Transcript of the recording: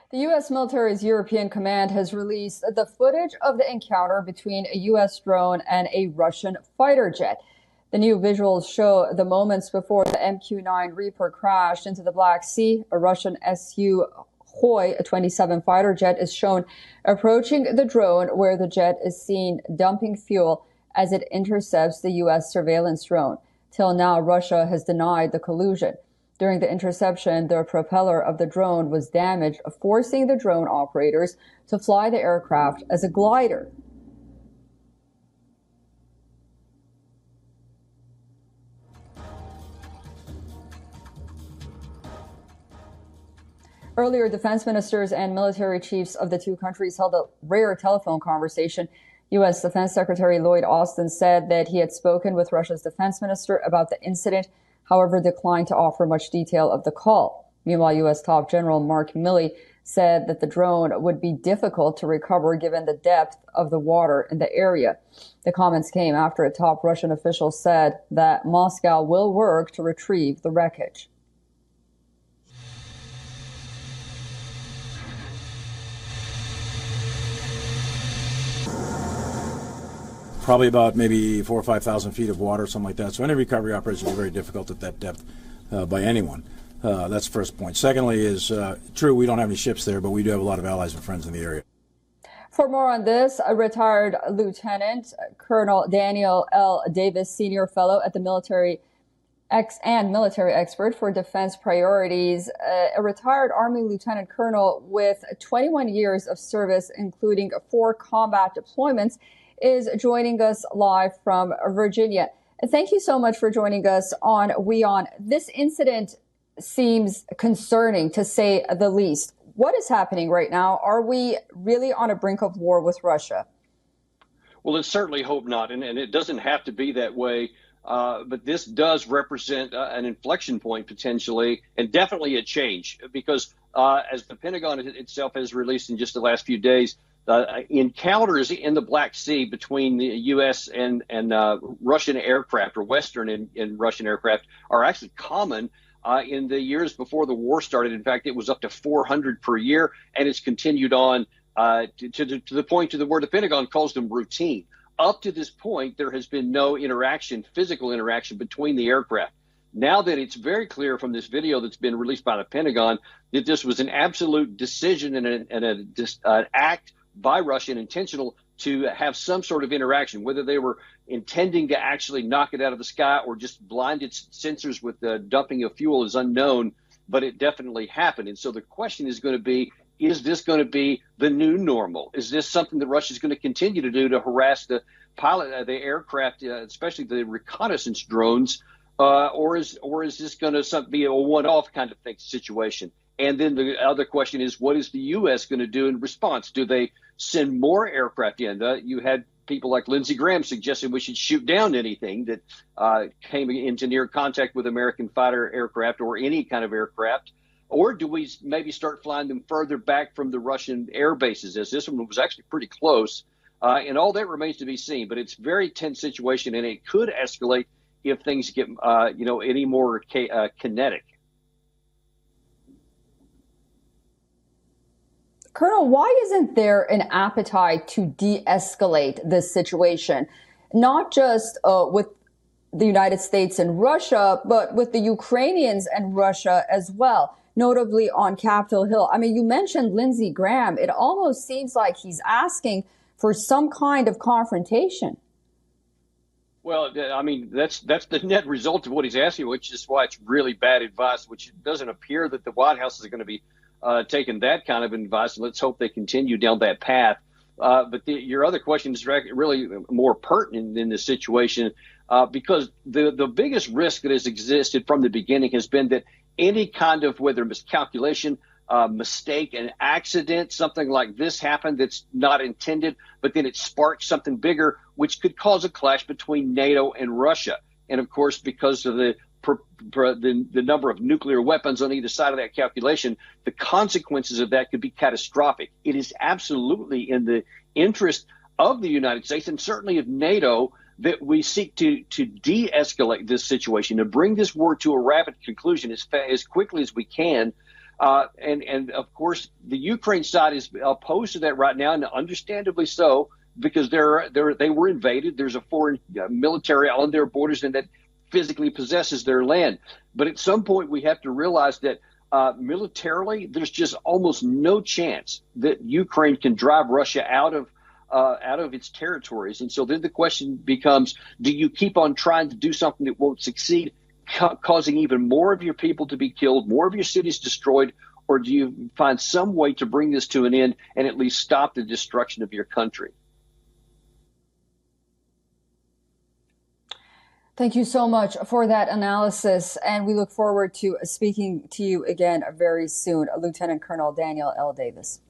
The U.S. military's European command has released the footage of the encounter between a U.S. drone and a Russian fighter jet. The new visuals show the moments before the MQ-9 Reaper crashed into the Black Sea. A Russian Sukhoi 27 fighter jet is shown approaching the drone, where the jet is seen dumping fuel as it intercepts the U.S. surveillance drone. Till now, Russia has denied the collusion. During the interception, the propeller of the drone was damaged, forcing the drone operators to fly the aircraft as a glider. Earlier, defense ministers and military chiefs of the two countries held a rare telephone conversation. U.S. Defense Secretary Lloyd Austin said that he had spoken with Russia's defense minister about the incident, however, declined to offer much detail of the call. Meanwhile, U.S. Top General Mark Milley said that the drone would be difficult to recover given the depth of the water in the area. The comments came after a top Russian official said that Moscow will work to retrieve the wreckage. Probably about maybe 4,000 or 5,000 feet of water, something like that. So any recovery operation will be very difficult at that depth by anyone. That's the first point. Secondly is, true, we don't have any ships there, but we do have a lot of allies and friends in the area. For more on this, a retired Lieutenant Colonel Daniel L. Davis, Senior Fellow at the military expert for defense priorities, a retired Army Lieutenant Colonel with 21 years of service, including 4 combat deployments, is joining us live from Virginia. Thank you so much for joining us on WION. This incident seems concerning, to say the least. What is happening right now? Are we really on a brink of war with Russia? Well, let's certainly hope not, and it doesn't have to be that way. But this does represent an inflection point potentially, and definitely a change, because as the Pentagon itself has released in just the last few days, encounters in the Black Sea between the U.S. and Russian aircraft, or Western and Russian aircraft, are actually common in the years before the war started. In fact, it was up to 400 per year, and it's continued on to the point to where the Pentagon calls them routine. Up to this point, there has been no interaction, physical interaction between the aircraft. Now that it's very clear from this video that's been released by the Pentagon that this was an absolute decision and an act by Russia, and intentional to have some sort of interaction, whether they were intending to actually knock it out of the sky or just blinded sensors with the dumping of fuel is unknown, but it definitely happened. And so the question is going to be, is this going to be the new normal? Is this something that Russia is going to continue to do to harass the pilot, the aircraft, especially the reconnaissance drones, or is this going to be a one-off kind of situation? And then the other question is, what is the U.S. going to do in response? Do they send more aircraft in? You had people like Lindsey Graham suggesting we should shoot down anything that came into near contact with American fighter aircraft or any kind of aircraft. Or do we maybe start flying them further back from the Russian air bases, as this one was actually pretty close? And all that remains to be seen. But it's a very tense situation, and it could escalate if things get any more kinetic. Colonel, why isn't there an appetite to de-escalate this situation, not just with the United States and Russia, but with the Ukrainians and Russia as well, notably on Capitol Hill? I mean, you mentioned Lindsey Graham. It almost seems like he's asking for some kind of confrontation. Well, I mean, that's the net result of what he's asking, which is why it's really bad advice, which it doesn't appear that the White House is going to be taking that kind of advice, and let's hope they continue down that path. But your other question is really more pertinent in this situation, because the biggest risk that has existed from the beginning has been that any kind of, whether miscalculation, mistake, an accident, something like this happened that's not intended, but then it sparks something bigger, which could cause a clash between NATO and Russia. And of course, because of the number of nuclear weapons on either side of that calculation, the consequences of that could be catastrophic. It is absolutely in the interest of the United States and certainly of NATO that we seek to de-escalate this situation, to bring this war to a rapid conclusion as quickly as we can. And of course, the Ukraine side is opposed to that right now, and understandably so, because they were invaded. There's a foreign military on their borders and that physically possesses their land. But at some point, we have to realize that militarily, there's just almost no chance that Ukraine can drive Russia out of its territories. And so then the question becomes, do you keep on trying to do something that won't succeed, causing even more of your people to be killed, more of your cities destroyed, or do you find some way to bring this to an end and at least stop the destruction of your country? Thank you so much for that analysis, and we look forward to speaking to you again very soon. Lieutenant Colonel Daniel L. Davis.